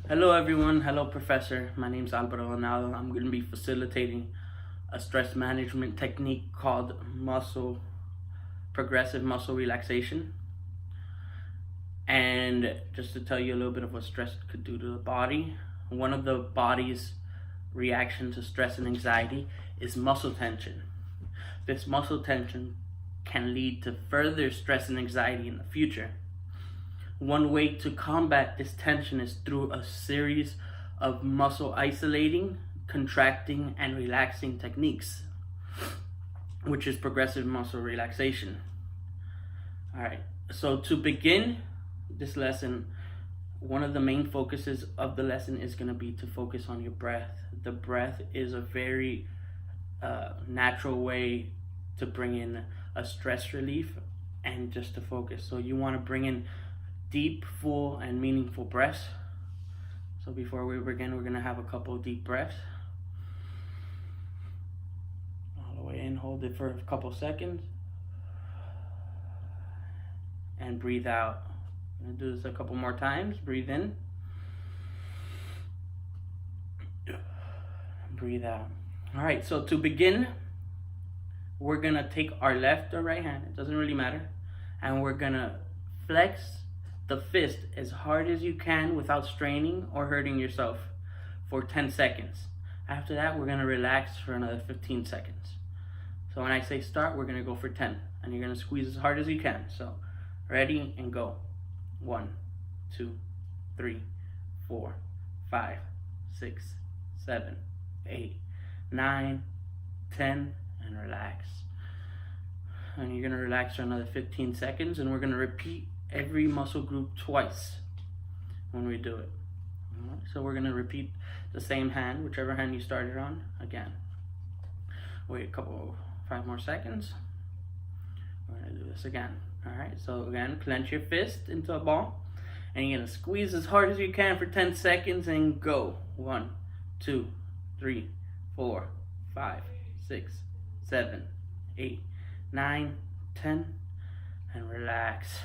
Hello everyone, hello Professor. My name is Alvaro and now I'm going to be facilitating a stress management technique called progressive muscle relaxation. And just to tell you a little bit of what stress could do to the body, one of the body's reaction to stress and anxiety is muscle tension. This muscle tension can lead to further stress and anxiety in the future. One way to combat this tension is through a series of muscle isolating, contracting, and relaxing techniques, which is progressive muscle relaxation. All right, so to begin this lesson, one of the main focuses of the lesson is going to be to focus on your breath. The breath is a very natural way to bring in a stress relief and just to focus. So you want to bring in deep, full, and meaningful breaths. So before we begin, we're going to have a couple of deep breaths. All the way in, hold it for a couple seconds. And breathe out. I'm going to do this a couple more times. Breathe in. Breathe out. All right, so to begin, we're going to take our left or right hand, it doesn't really matter, and we're going to flex the fist as hard as you can without straining or hurting yourself for 10 seconds. After that, we're going to relax for another 15 seconds. So when I say start, we're going to go for 10, and you're going to squeeze as hard as you can. So ready and go. 1, 2, 3, 4, 5, 6, 7, 8, 9, 10, and relax. And you're going to relax for another 15 seconds, and we're going to repeat every muscle group twice when we do it. Right, so we're going to repeat the same hand, whichever hand you started on, again. Wait 5 more seconds. We're going to do this again. All right, so again, clench your fist into a ball, and you're going to squeeze as hard as you can for 10 seconds and go. 1, 2, 3, 4, 5, 6, 7, 8, 9, 10, and relax.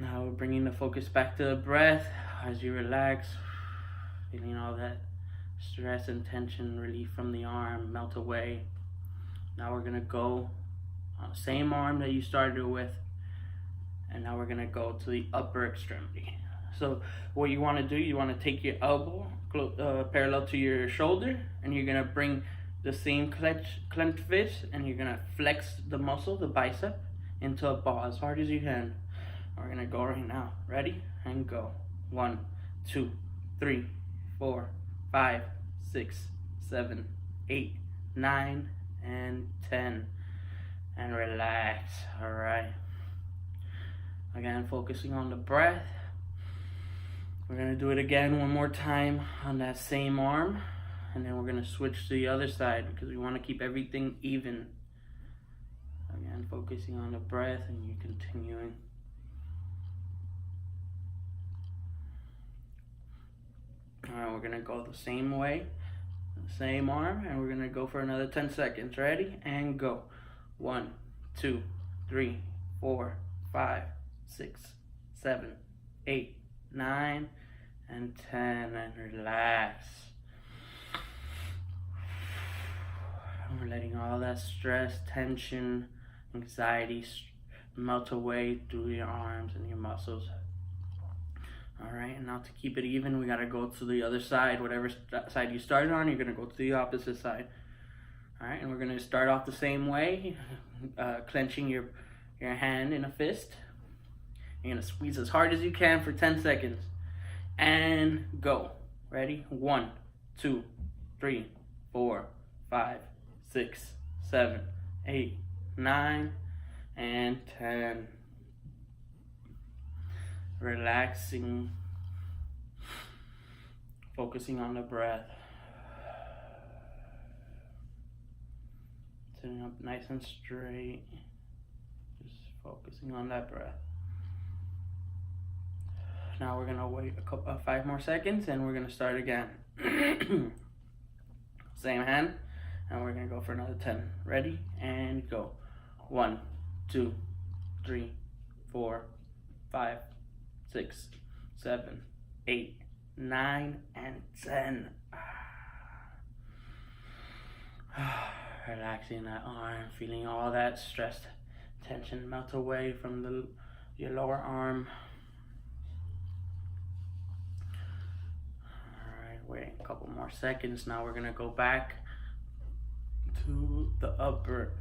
Now we're bringing the focus back to the breath as you relax, feeling all that stress and tension relief from the arm melt away. Now we're gonna go on the same arm that you started with, and now we're gonna go to the upper extremity. So what you wanna do, you wanna take your elbow parallel to your shoulder, and you're gonna bring the same clenched fist, and you're gonna flex the muscle, the bicep, into a ball as hard as you can. We're gonna go right now. Ready? And go. 1, 2, 3, 4, 5, 6, 7, 8, 9, and 10. And relax. All right. Again, focusing on the breath. We're gonna do it again one more time on that same arm, and then we're gonna switch to the other side because we want to keep everything even. Again, focusing on the breath, and you're continuing. All right, we're gonna go the same way, the same arm, and we're gonna go for another 10 seconds. Ready? And go. 1, 2, 3, 4, 5, 6, 7, 8, 9, and 10, and relax. And we're letting all that stress, tension, anxiety melt away through your arms and your muscles. All right, and now to keep it even, we gotta go to the other side. Whatever side you started on, you're gonna go to the opposite side. All right, and we're gonna start off the same way, clenching your hand in a fist. You're gonna squeeze as hard as you can for 10 seconds. And go. Ready? 1, 2, 3, 4, 5, 6, 7, 8, 9, and 10. Relaxing, focusing on the breath, sitting up nice and straight, just focusing on that breath. Now we're gonna wait 5 more seconds, and we're gonna start again. Same hand, and we're gonna go for another 10. Ready? And go. 1, 2, 3, 4, 5, 6, 7, 8, 9, and 10. Relaxing that arm, feeling all that stress, tension melt away from your lower arm. Alright, wait a couple more seconds. Now we're gonna go back to the upper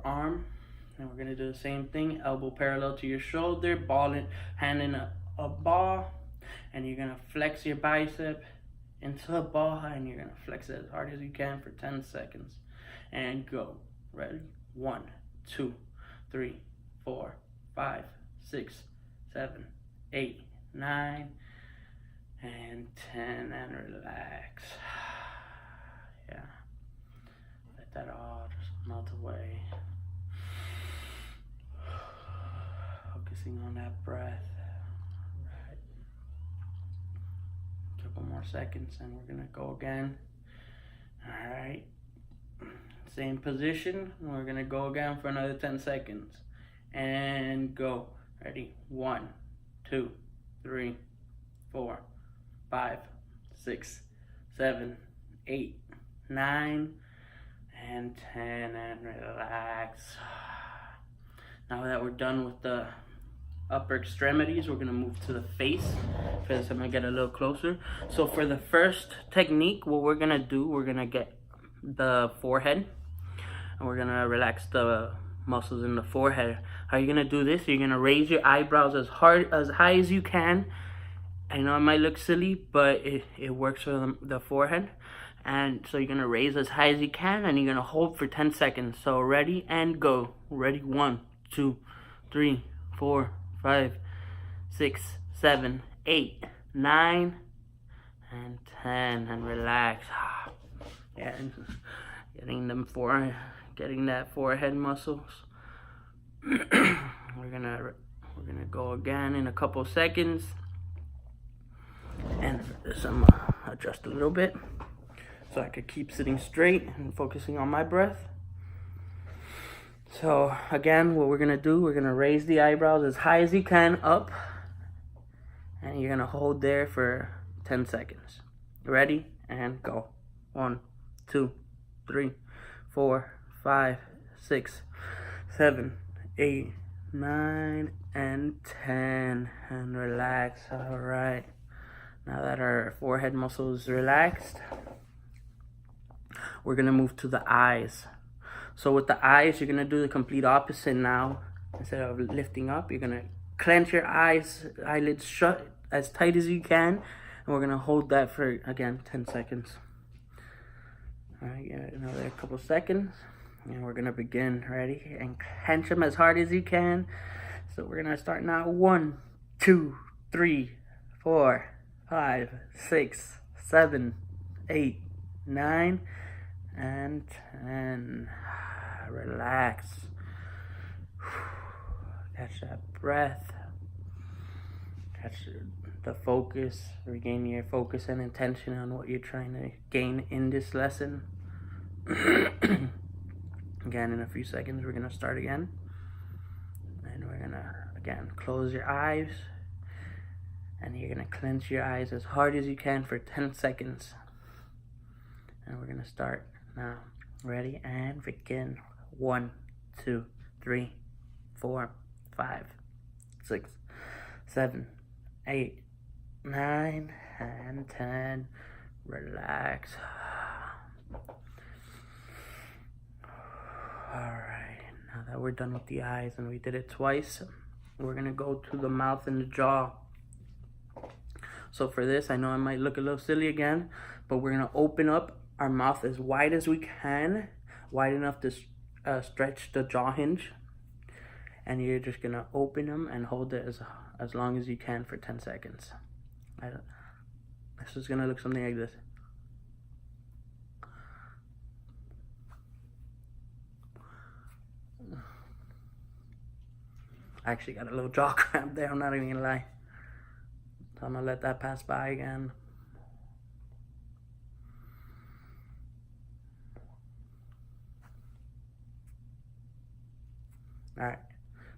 arm, and we're gonna do the same thing. Elbow parallel to your shoulder, hand in a ball, and you're gonna flex your bicep into a ball, and you're gonna flex it as hard as you can for 10 seconds. And go. Ready? 1, 2, 3, 4, 5, 6, 7, 8, 9, and 10, and relax. Yeah. Let that all just melt away. Focusing on that breath. Right. Couple more seconds and we're gonna go again. Alright. Same position. We're gonna go again for another 10 seconds. And go. Ready? 1, 2, 3, 4, 5, 6, 7, 8, 9, and 10, and relax. Now that we're done with the upper extremities, we're gonna move to the face. First, I'm gonna get a little closer. So for the first technique, what we're gonna do, we're gonna get the forehead, and we're gonna relax the muscles in the forehead. How are you gonna do this? You're gonna raise your eyebrows as high as you can. I know it might look silly, but it works for the forehead. And so you're gonna raise as high as you can, and you're gonna hold for 10 seconds. So ready and go. Ready? 1, 2, 3, 4, 5, 6, 7, 8, 9, and 10, and relax. Yeah, getting that forehead muscles. We're gonna go again in a couple seconds. And for this, I'm gonna adjust a little bit so I could keep sitting straight and focusing on my breath. So again, what we're gonna do, we're gonna raise the eyebrows as high as you can up, and you're gonna hold there for 10 seconds. Ready? And go. 1, 2, 3, 4, 5, 6, 7, 8, 9, and 10, and relax. All right. Now that our forehead muscle is relaxed, we're gonna move to the eyes. So with the eyes, you're gonna do the complete opposite now. Instead of lifting up, you're gonna clench your eyelids shut as tight as you can, and we're gonna hold that for, again, 10 seconds. All right, another couple seconds, and we're gonna begin. Ready? And clench them as hard as you can. So we're gonna start now. 1, 2, 3, 4, 5, 6, 7, 8, 9, and 10. Relax. Catch that breath. Catch the focus. Regain your focus and intention on what you're trying to gain in this lesson. Again, in a few seconds, we're going to start again. And we're going to, again, close your eyes. And you're going to clench your eyes as hard as you can for 10 seconds. And we're going to start now. Ready? And begin. 1, 2, 3, 4, 5, 6, 7, 8, 9, and 10. Relax. Alright, now that we're done with the eyes and we did it twice, we're going to go to the mouth and the jaw. So for this, I know I might look a little silly again, but we're going to open up our mouth as wide as we can, wide enough to stretch the jaw hinge. And you're just going to open them and hold it as long as you can for 10 seconds. This is going to look something like this. I actually got a little jaw cramp there, I'm not even gonna lie. So I'm gonna let that pass by again. Alright,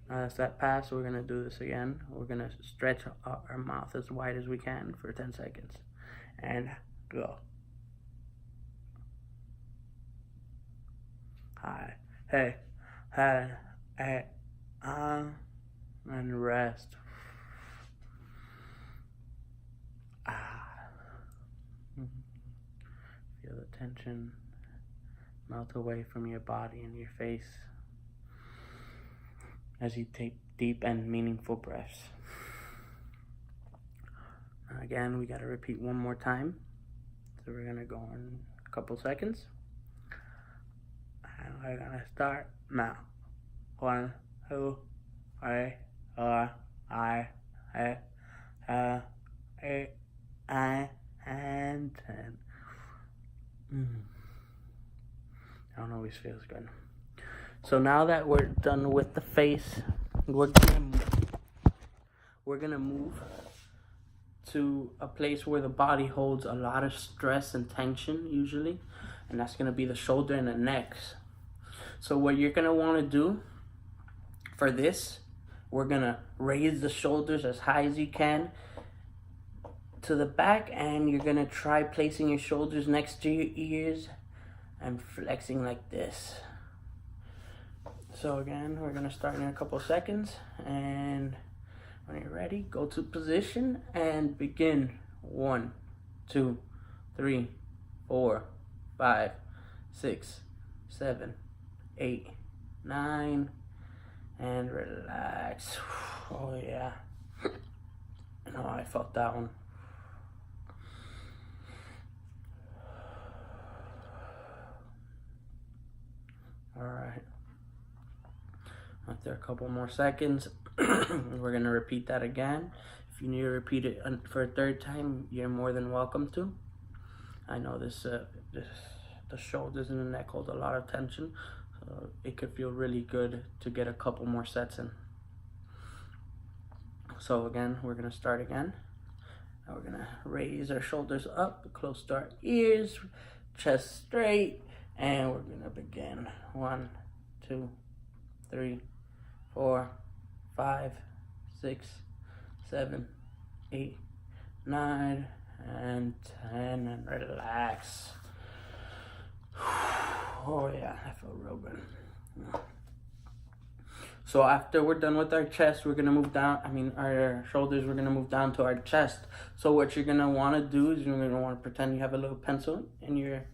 As that pass, we're gonna do this again. We're gonna stretch our mouth as wide as we can for 10 seconds. And go. Hi, hey, hey, hey, and rest. Feel the tension melt away from your body and your face as you take deep and meaningful breaths. Again, we got to repeat one more time. So we're going to go in a couple seconds. And we're going to start now. 1, 2, 3, 4, 5, 6, 7, 8, 9, and 10. That always feels good. So now that we're done with the face, we're gonna move to a place where the body holds a lot of stress and tension usually, and that's gonna be the shoulder and the neck. So what you're gonna want to do for this, we're gonna raise the shoulders as high as you can to the back, and you're gonna try placing your shoulders next to your ears and flexing like this. So again, we're gonna start in a couple seconds, and when you're ready, go to position and begin. 1, 2, 3, 4, 5, 6, 7, 8, 9, and relax. Oh yeah. Oh, I felt that one. All right. After a couple more seconds, we're gonna repeat that again. If you need to repeat it for a third time, you're more than welcome to. I know the shoulders and the neck hold a lot of tension, so it could feel really good to get a couple more sets in. So again, we're gonna start again. Now we're gonna raise our shoulders up, close to our ears, chest straight, and we're gonna begin. 1, 2, 3, 4, 5, 6, 7, 8, 9, and 10, and relax. Oh yeah, that felt real good. So after we're done with our chest, we're gonna move down, our shoulders, we're gonna move down to our chest. So what you're gonna wanna do is you're gonna wanna pretend you have a little pencil in your,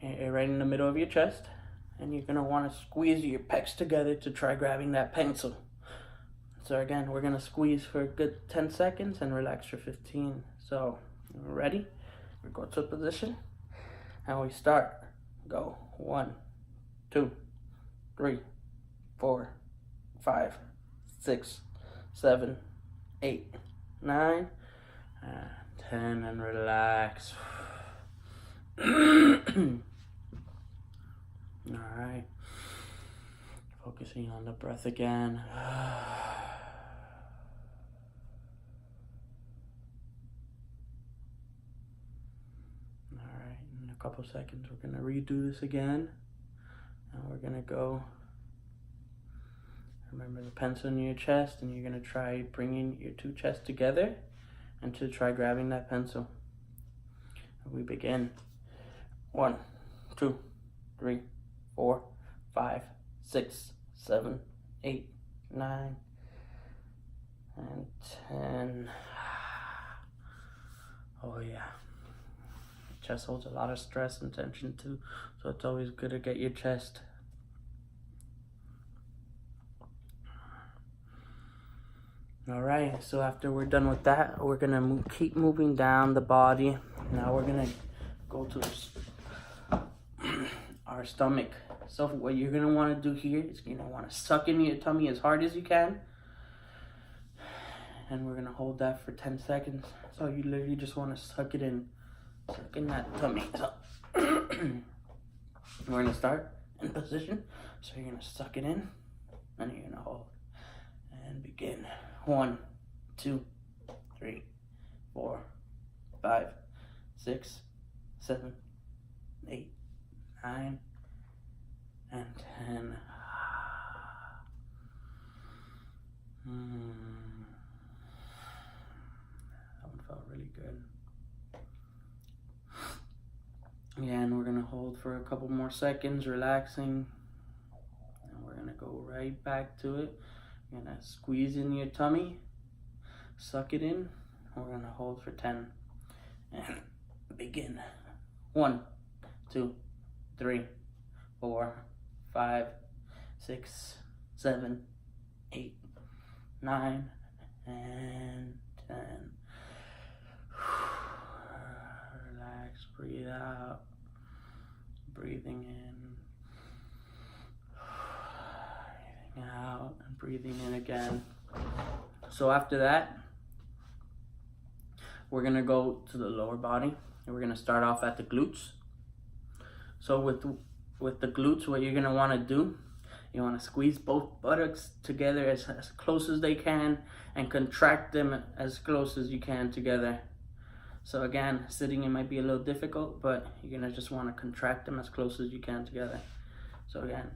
right in the middle of your chest, and you're gonna wanna squeeze your pecs together to try grabbing that pencil. So again, we're gonna squeeze for a good 10 seconds and relax for 15. So, ready? We go to a position, and we start. Go. 1, 2, 3, 4, 5, 6, 7, 8, 9, and 10, and relax. Alright. Focusing on the breath again. Alright, in a couple seconds we're gonna redo this again. And we're gonna go. Remember the pencil in your chest, and you're gonna try bringing your two chests together and to try grabbing that pencil. And we begin. 1, 2, 3, 4, 5, 6, 7, 8, 9, and 10. Oh yeah. Chest holds a lot of stress and tension too, so it's always good to get your chest. Alright, so after we're done with that, we're gonna keep moving down the body. Now we're gonna go to our stomach. So what you're gonna wanna do here is you're gonna wanna suck in your tummy as hard as you can. And we're gonna hold that for 10 seconds. So you literally just wanna suck it in. Suck in that tummy. So we're gonna start in position. So you're gonna suck it in, and you're gonna hold. And begin. 1, 2, 3, 4, 5, 6, 7, 8, 9, and 10. That one felt really good. And we're gonna hold for a couple more seconds, relaxing. And we're gonna go right back to it. You're gonna squeeze in your tummy, suck it in. We're gonna hold for 10 and begin. 1, 2, 3, 4, 5, 6, 7, 8, 9, and 10. Relax, breathe out, breathing in, breathing out, and breathing in again. So after that, we're gonna go to the lower body, and we're gonna start off at the glutes. So with the glutes, what you're gonna wanna do, you wanna squeeze both buttocks together as close as they can and contract them as close as you can together. So again, sitting it might be a little difficult, but you're gonna just wanna contract them as close as you can together. So again,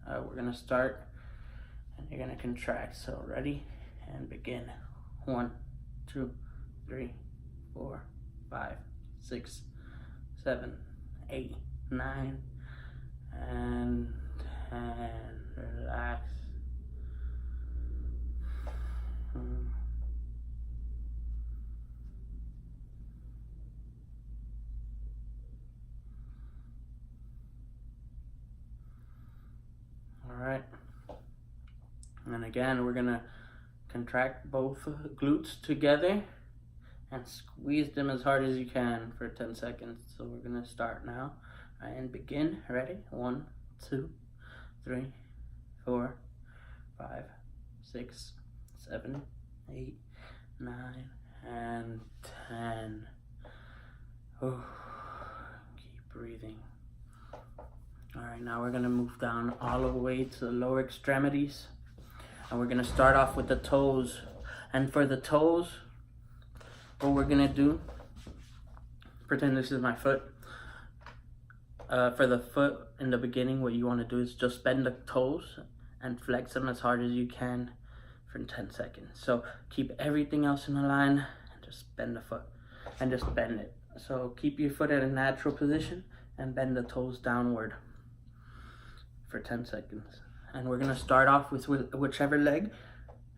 we're gonna start and you're gonna contract. So ready and begin. 1, 2, 3, 4, 5, 6, 7, 8, 9, and 10. Relax. All right. And again, we're gonna contract both glutes together and squeeze them as hard as you can for 10 seconds. So we're gonna start now and begin. Ready? 1, 2, 3, 4, 5, 6, 7, 8, 9, and 10. Oh, keep breathing. All right, now we're gonna move down all the way to the lower extremities. And we're gonna start off with the toes. And for the toes, what we're gonna do, pretend this is my foot. For the foot in the beginning, what you wanna do is just bend the toes and flex them as hard as you can for 10 seconds. So keep everything else in a line and just bend the foot and just bend it. So keep your foot at a natural position and bend the toes downward for 10 seconds. And we're gonna start off with whichever leg,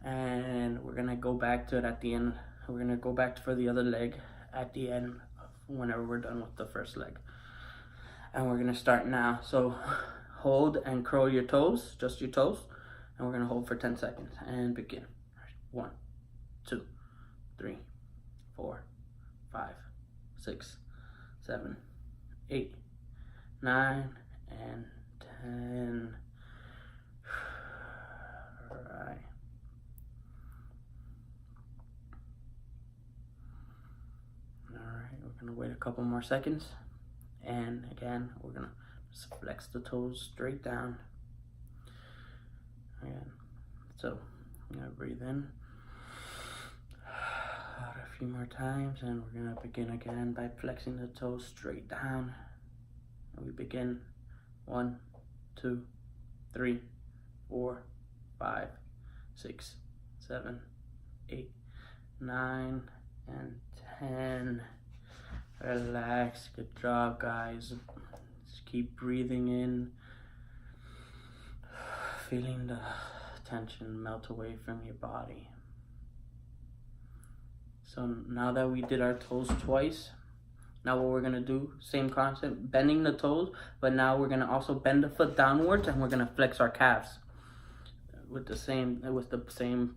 and we're gonna go back to it at the end. We're gonna go back for the other leg at the end whenever we're done with the first leg. And we're gonna start now. So hold and curl your toes, just your toes, and we're gonna hold for 10 seconds and begin. 1, 2, 3, 4, 5, 6, 7, 8, 9, and 10. Alright. Alright, we're gonna wait a couple more seconds. And again, we're gonna just flex the toes straight down. Again. So I'm gonna breathe in. Out a few more times, and we're gonna begin again by flexing the toes straight down. And we begin. 1, 2, 3, 4, 5, 6, 7, 8, 9, and 10. Relax. Good job, guys. Just keep breathing in, feeling the tension melt away from your body. So now that we did our toes twice, now what we're gonna do, same concept, bending the toes, but now we're gonna also bend the foot downwards and we're gonna flex our calves with the same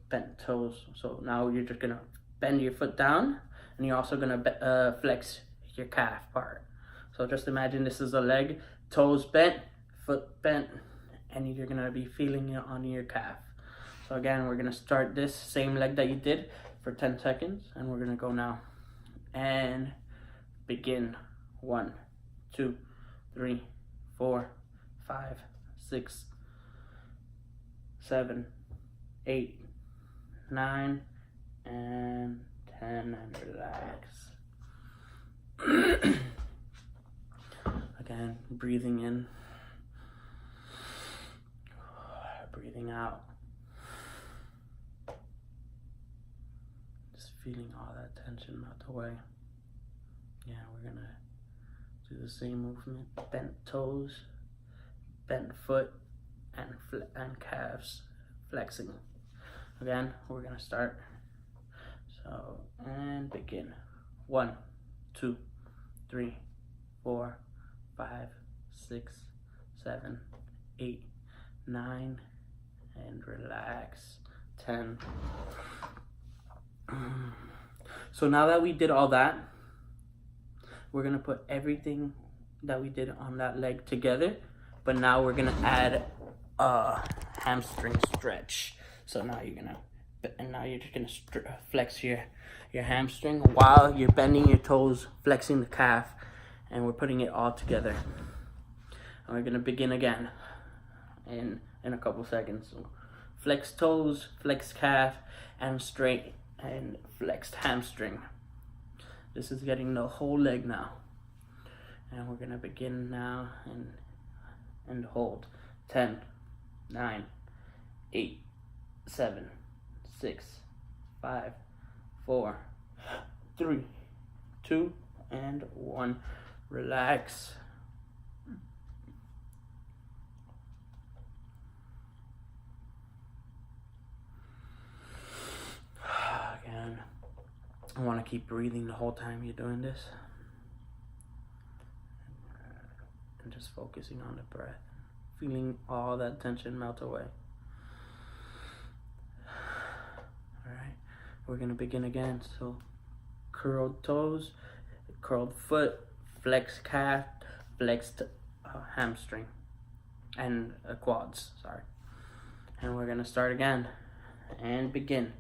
bent toes. So now you're just gonna bend your foot down and you're also gonna flex your calf part. So just imagine this is a leg, toes bent, foot bent, and you're gonna be feeling it on your calf. So again, we're gonna start this same leg that you did for 10 seconds, and we're gonna go now. And begin. 1, 2, 3, 4, 5, 6, 7, 8, 9, and 10, and relax. Again, breathing in, breathing out. Just feeling all that tension melt away. Yeah, we're gonna do the same movement. Bent toes, bent foot, and calves flexing. Again, we're gonna start. So, and begin. 1, 2, 3, 4, 5, 6, 7, 8, 9, and relax. 10. So now that we did all that, we're gonna put everything that we did on that leg together, but now we're gonna add a hamstring stretch. So now you're just gonna flex your hamstring while you're bending your toes, flexing the calf, and we're putting it all together. And we're gonna begin again in a couple seconds. So flex toes, flex calf, and straight and flexed hamstring. This is getting the whole leg now. And we're gonna begin now and hold. 10, 9, 8, 7, 6, 5, 4, 3, 2, and 1. Relax. Again, I want to keep breathing the whole time you're doing this. And just focusing on the breath. Feeling all that tension melt away. Alright, we're going to begin again. So, curled toes, curled foot, flexed calf, flexed hamstring, and quads, sorry. And we're going to start again. And begin.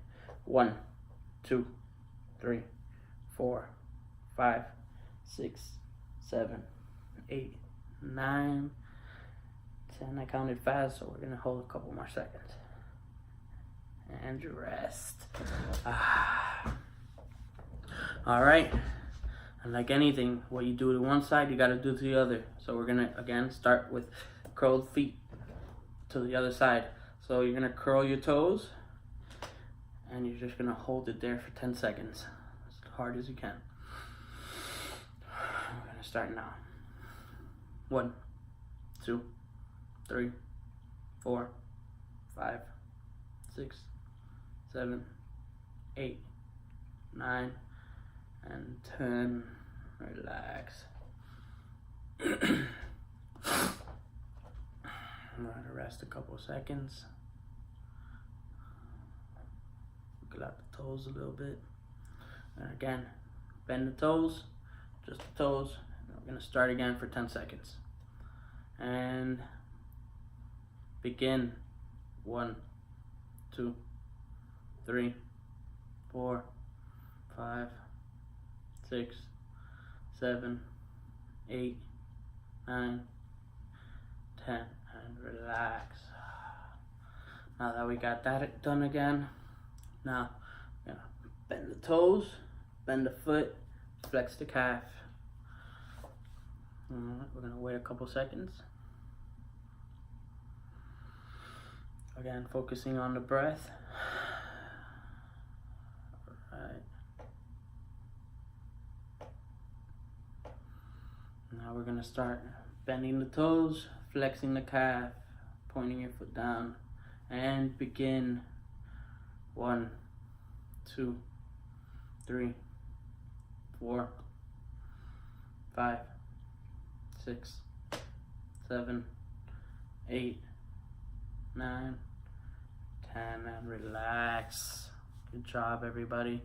1, 2, 3, 4, 5, 6, 7, 8, 9, 10. I counted fast, so we're gonna hold a couple more seconds. And rest. All right. And like anything, what you do to one side, you gotta do to the other. So we're gonna again start with curled feet to the other side. So you're gonna curl your toes, and you're just gonna hold it there for 10 seconds, as hard as you can. We're gonna start now. 1, 2, 3, 4, 5, 6, 7, 8, 9, and 10. Relax. I'm gonna rest a couple seconds. Wiggle out the toes a little bit. And again, bend the toes, just the toes. And we're gonna start again for 10 seconds. And begin. 1, 2, 3, 4, 5, 6, 7, 8, 9, 10, and relax. Now that we got that done again, now we're gonna bend the toes, bend the foot, flex the calf. We're gonna wait a couple seconds. Again, focusing on the breath. Alright. Now we're gonna start bending the toes, flexing the calf, pointing your foot down, and begin. 1, 2, 3, 4, 5, 6, 7, 8, 9, 10, and relax. Good job, everybody.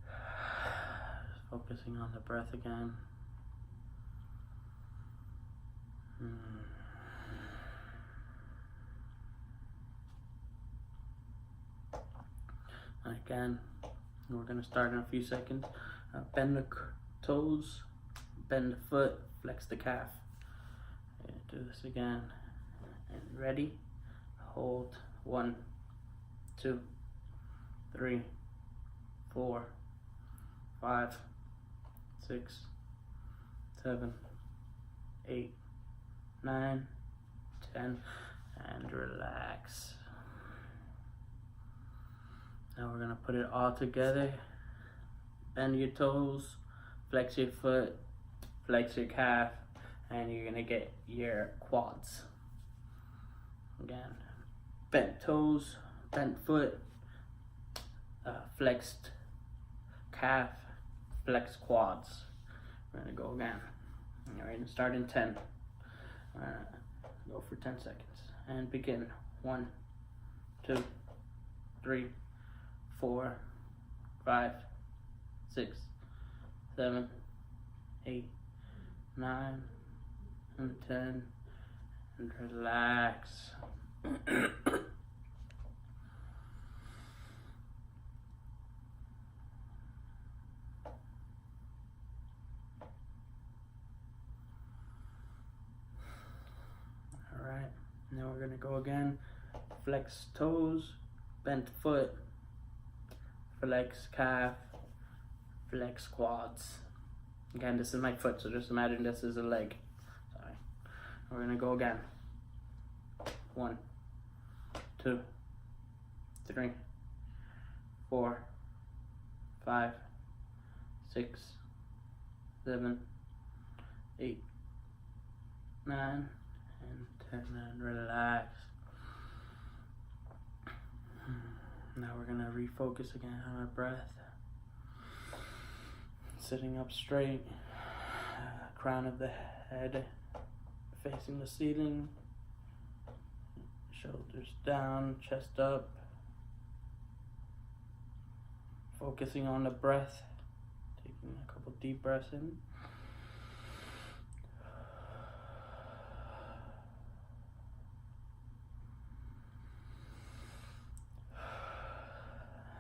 Just focusing on the breath again. Again, we're going to start in a few seconds. Bend the toes, bend the foot, flex the calf. Do this again. And ready? Hold. 1, 2, 3, 4, 5, 6, 7, 8, 9, 10, and relax. Now we're gonna put it all together. Bend your toes, flex your foot, flex your calf, and you're gonna get your quads. Again, bent toes, bent foot, flexed calf, flexed quads. We're gonna go again. All right, and start in 10. Go for 10 seconds and begin. 1, 2, 3, 4, 5, 6, 7, 8, 9, and 10, and relax. Alright, now we're gonna go again. Flex toes, bent foot, flex calf, flex quads. Again, this is my foot, so just imagine this is a leg. Sorry. We're gonna go again. 1, 2, 3, 4, 5, 6, 7, 8, 9, and 10, and relax. Now we're gonna refocus again on our breath. Sitting up straight, crown of the head facing the ceiling, shoulders down, chest up. Focusing on the breath, taking a couple deep breaths in.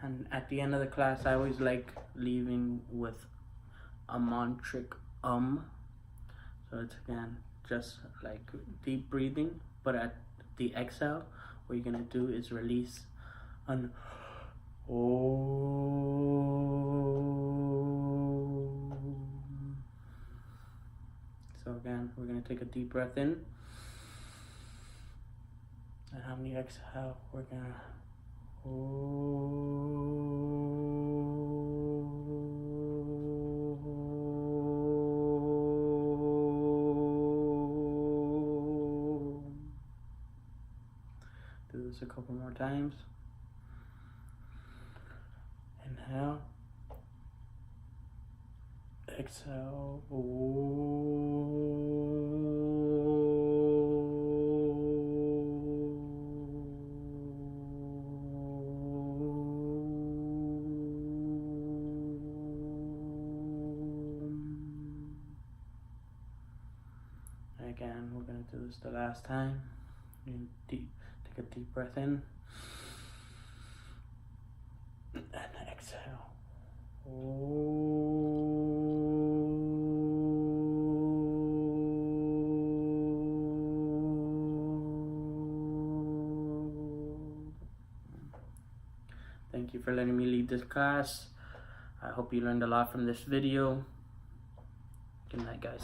And at the end of the class, I always like leaving with a mantric So it's again just like deep breathing, but at the exhale, what you're gonna do is release an Om. So again, we're gonna take a deep breath in, and on the exhale, we're gonna do this a couple more times. Inhale, exhale. Again, we're going to do this the last time. Take a deep breath in and exhale. Thank you for letting me lead this class. I hope you learned a lot from this video. Good night, guys.